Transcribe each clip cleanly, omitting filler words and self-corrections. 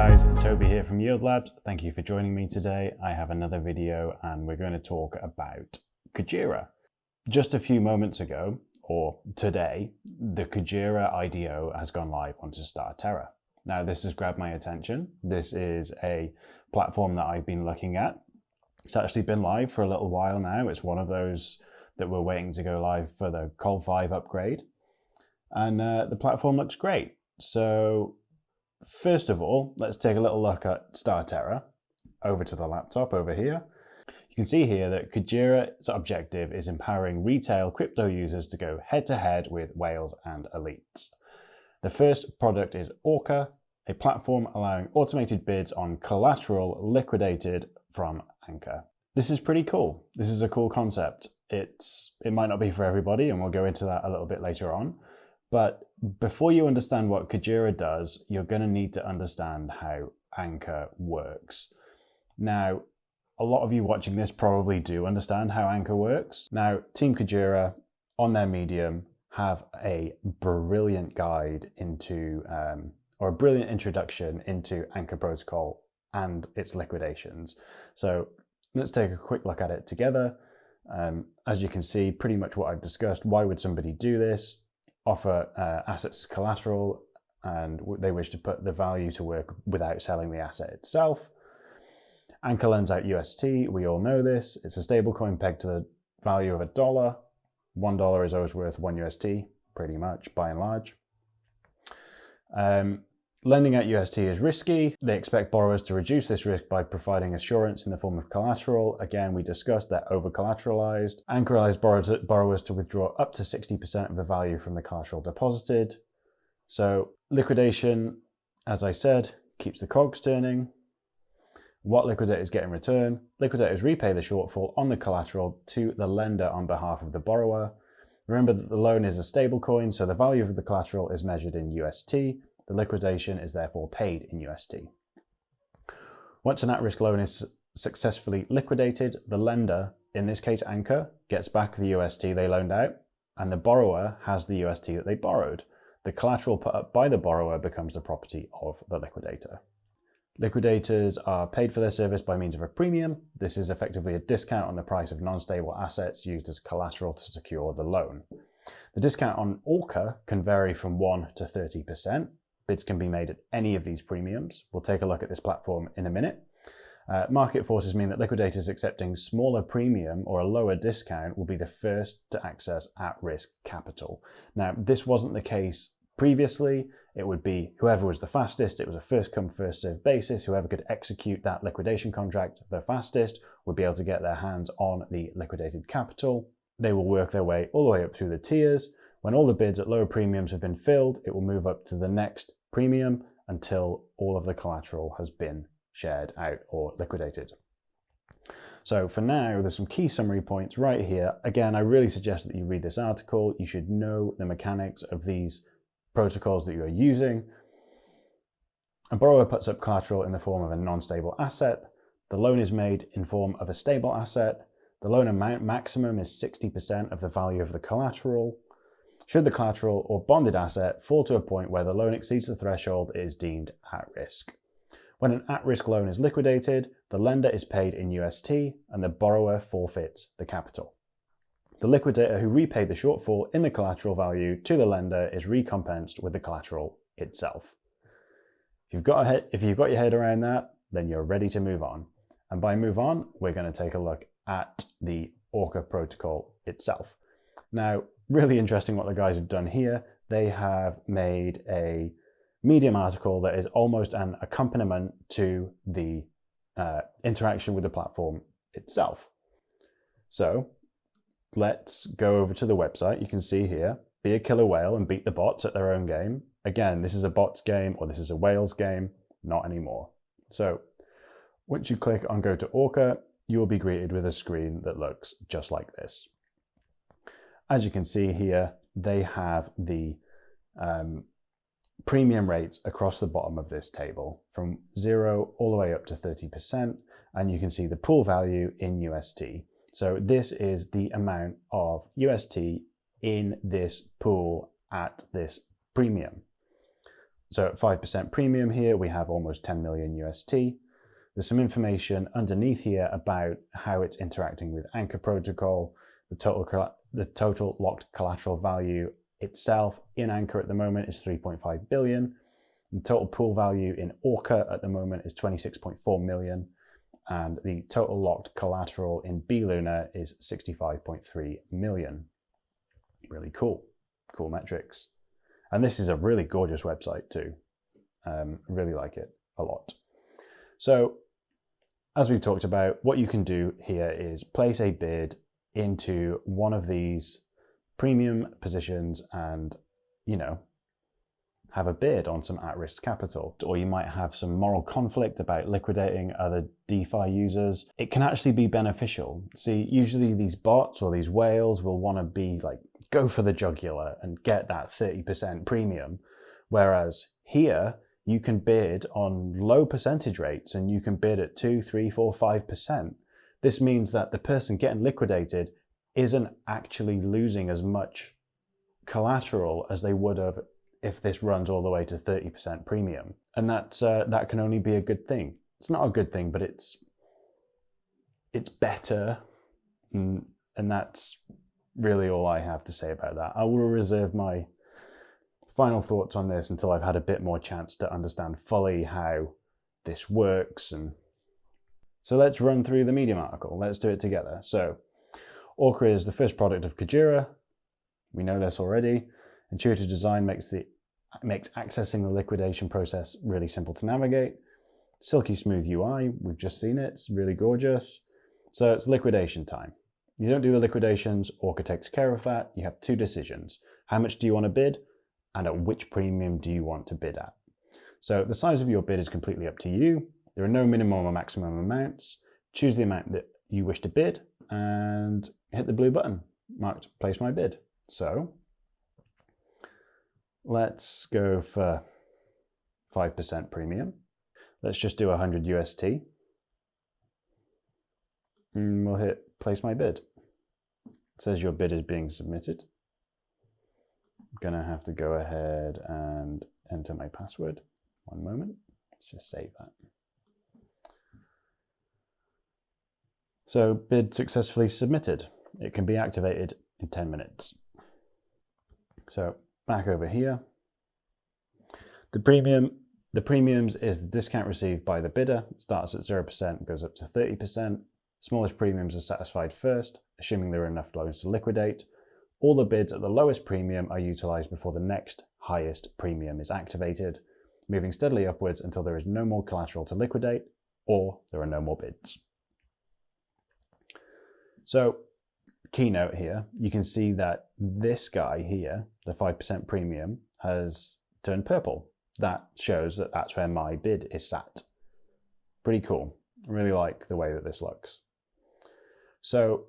guys, Toby here from Yield Labs. Thank you for joining me today. I have another video and we're going to talk about Kujira. Just a few moments ago, or today, the Kujira IDO has gone live onto StarTerra. Now this has grabbed my attention. This is a platform that I've been looking at. It's actually been live for a little while now. It's one of those that we're waiting to go live for the Col 5 upgrade. And the platform looks great. So first of all, let's take a little look at StarTerra. Over to the laptop over here. You can see here that Kujira's objective is empowering retail crypto users to go head-to-head with whales and elites. The first product is Orca, a platform allowing automated bids on collateral liquidated from Anchor. This is pretty cool. This is a cool concept. It might not be for everybody, and we'll go into that a little bit later on. But before you understand what Kujira does, you're going to need to understand how Anchor works. Now, a lot of you watching this probably do understand how Anchor works. Now, Team Kujira on their Medium have a brilliant guide into, or a brilliant introduction into Anchor Protocol and its liquidations. So let's take a quick look at it together. As you can see, pretty much what I've discussed. Why would somebody do this? Offer assets as collateral, and they wish to put the value to work without selling the asset itself. Anchor lends out UST, we all know this. It's a stable coin pegged to the value of $1. $1 is always worth 1 UST, pretty much, by and large. Lending out UST is risky. They expect borrowers to reduce this risk by providing assurance in the form of collateral. Again, we discussed that over-collateralized. Anchor allows borrowers to withdraw up to 60% of the value from the collateral deposited. So liquidation, as I said, keeps the cogs turning. What liquidators get in return? Liquidators repay the shortfall on the collateral to the lender on behalf of the borrower. Remember that the loan is a stable coin, so the value of the collateral is measured in UST. The liquidation is therefore paid in UST. Once an at-risk loan is successfully liquidated, the lender, in this case Anchor, gets back the UST they loaned out, and the borrower has the UST that they borrowed. The collateral put up by the borrower becomes the property of the liquidator. Liquidators are paid for their service by means of a premium. This is effectively a discount on the price of non-stable assets used as collateral to secure the loan. The discount on Orca can vary from 1 to 30%. Bids can be made at any of these premiums. We'll take a look at this platform in a minute. Market forces mean that liquidators accepting smaller premium or a lower discount will be the first to access at-risk capital. Now, this wasn't the case previously. It would be whoever was the fastest. It was a first come, first served basis. Whoever could execute that liquidation contract the fastest would be able to get their hands on the liquidated capital. They will work their way all the way up through the tiers. When all the bids at lower premiums have been filled, it will move up to the next premium until all of the collateral has been shared out or liquidated. So for now, there's some key summary points right here. Again, I really suggest that you read this article. You should know the mechanics of these protocols that you are using. A borrower puts up collateral in the form of a non-stable asset. The loan is made in form of a stable asset. The loan amount maximum is 60% of the value of the collateral. Should the collateral or bonded asset fall to a point where the loan exceeds the threshold, it is deemed at risk. When an at-risk loan is liquidated, the lender is paid in UST and the borrower forfeits the capital. The liquidator who repaid the shortfall in the collateral value to the lender is recompensed with the collateral itself. If you've got your head around that, then you're ready to move on. And by move on, we're going to take a look at the Orca protocol itself. Now, really interesting what the guys have done here. They have made a Medium article that is almost an accompaniment to the interaction with the platform itself. So let's go over to the website. You can see here, be a killer whale and beat the bots at their own game. Again, this is a bots game or this is a whales game, not anymore. So once you click on go to Orca, you will be greeted with a screen that looks just like this. As you can see here, they have the premium rates across the bottom of this table from 0 all the way up to 30%, and you can see the pool value in UST. So this is the amount of UST in this pool at this premium. So at 5% premium here, we have almost 10 million UST. There's some information underneath here about how it's interacting with Anchor protocol. The total locked collateral value itself in Anchor at the moment is 3.5 billion. The total pool value in Orca at the moment is 26.4 million. And the total locked collateral in bLuna is 65.3 million. Really cool metrics. And this is a really gorgeous website too. Really like it a lot. So as we talked about, what you can do here is place a bid into one of these premium positions and, you know, have a bid on some at-risk capital. Or you might have some moral conflict about liquidating other DeFi users. It can actually be beneficial. See, usually these bots or these whales will want to be like, go for the jugular and get that 30% premium. Whereas here, you can bid on low percentage rates and you can bid at 2, 3, 4, 5%. This means that the person getting liquidated isn't actually losing as much collateral as they would have if this runs all the way to 30% premium. And that can only be a good thing. It's not a good thing, but it's better. And that's really all I have to say about that. I will reserve my final thoughts on this until I've had a bit more chance to understand fully how this works. And so let's run through the Medium article. Let's do it together. So Orca is the first product of Kujira. We know this already. Intuitive design makes accessing the liquidation process really simple to navigate. Silky smooth UI, we've just seen it, it's really gorgeous. So it's liquidation time. You don't do the liquidations, Orca takes care of that. You have two decisions. How much do you want to bid? And at which premium do you want to bid at? So the size of your bid is completely up to you. There are no minimum or maximum amounts. Choose the amount that you wish to bid and hit the blue button marked place my bid. So let's go for 5% premium. Let's just do 100 UST. And we'll hit place my bid. It says your bid is being submitted. I'm gonna have to go ahead and enter my password. One moment, let's just save that. So bid successfully submitted. It can be activated in 10 minutes. So back over here. The premiums is the discount received by the bidder. It starts at 0%, goes up to 30%. Smallest premiums are satisfied first, assuming there are enough loans to liquidate. All the bids at the lowest premium are utilized before the next highest premium is activated, moving steadily upwards until there is no more collateral to liquidate or there are no more bids. So, keynote here, you can see that this guy here, the 5% premium, has turned purple. That shows that that's where my bid is sat. Pretty cool. I really like the way that this looks. So,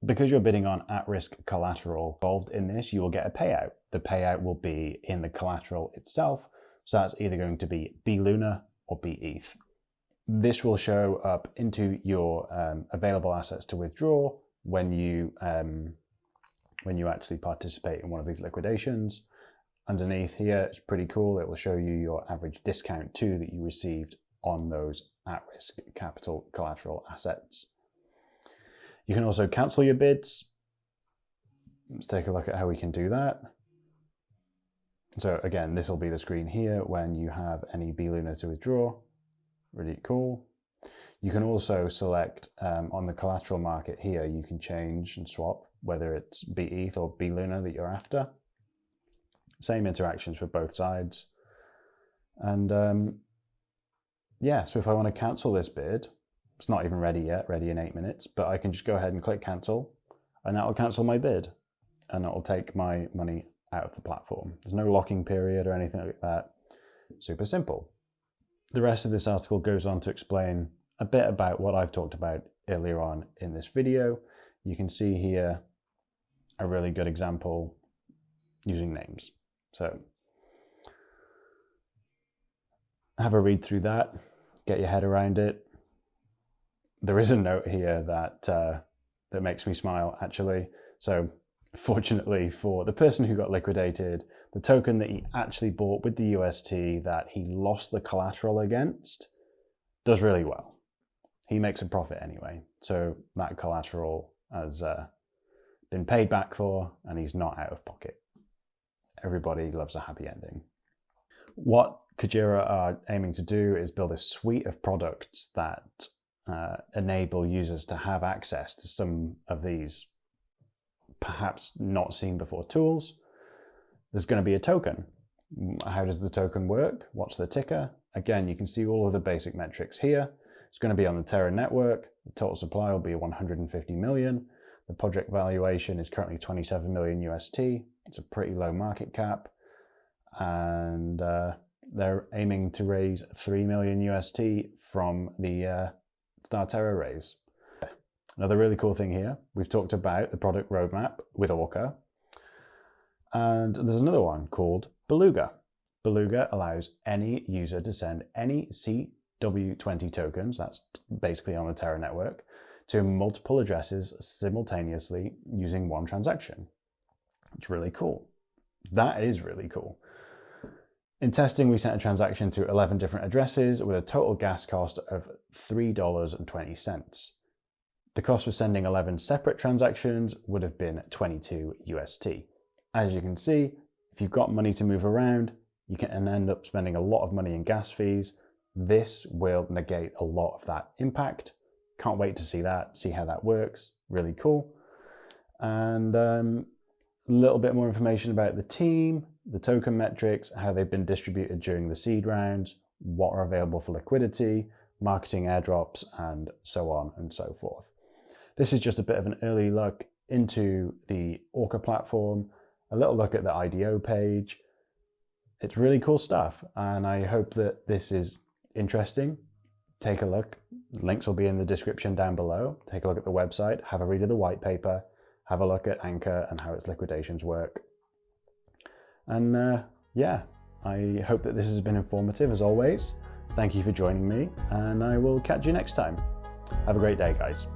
because you're bidding on at-risk collateral involved in this, you will get a payout. The payout will be in the collateral itself. So that's either going to be bLuna or bETH. This will show up into your available assets to withdraw when you actually participate in one of these liquidations. Underneath here, it's pretty cool. It will show you your average discount too that you received on those at-risk capital collateral assets. You can also cancel your bids. Let's take a look at how we can do that. So again, this will be the screen here when you have any bLuna to withdraw. Really cool. You can also select on the collateral market here, you can change and swap whether it's bETH or bLuna that you're after. Same interactions for both sides. And yeah, so if I want to cancel this bid, it's not even ready yet, ready in 8 minutes, but I can just go ahead and click cancel and that will cancel my bid and it will take my money out of the platform. There's no locking period or anything like that. Super simple. The rest of this article goes on to explain a bit about what I've talked about earlier on in this video. You can see here a really good example using names. So have a read through that, get your head around it. There is a note here that that makes me smile actually. So fortunately for the person who got liquidated, the token that he actually bought with the UST that he lost the collateral against does really well. He makes a profit anyway, so that collateral has been paid back for and he's not out of pocket. Everybody loves a happy ending. What Kujira are aiming to do is build a suite of products that enable users to have access to some of these perhaps not seen before tools. There's going to be a token. How does the token work? What's the ticker? Again, you can see all of the basic metrics here. It's going to be on the Terra network. The total supply will be 150 million. The project valuation is currently 27 million UST. It's a pretty low market cap. And they're aiming to raise 3 million UST from the StarTerra raise. Another really cool thing here, we've talked about the product roadmap with Orca. And there's another one called Beluga. Beluga allows any user to send any CW20 tokens, that's basically on the Terra network, to multiple addresses simultaneously using one transaction. It's really cool. That is really cool. In testing, we sent a transaction to 11 different addresses with a total gas cost of $3.20. The cost for sending 11 separate transactions would have been 22 UST. As you can see, if you've got money to move around, you can end up spending a lot of money in gas fees. This will negate a lot of that impact. Can't wait to see that, see how that works. Really cool. And a little bit more information about the team, the token metrics, how they've been distributed during the seed rounds, what are available for liquidity, marketing airdrops, and so on and so forth. This is just a bit of an early look into the Orca platform, a little look at the IDO page. It's really cool stuff, and I hope that this is interesting. Take a look. Links will be in the description down below. Take a look at the website, have a read of the white paper, have a look at Anchor and how its liquidations work. And yeah, I hope that this has been informative as always. Thank you for joining me, and I will catch you next time. Have a great day, guys.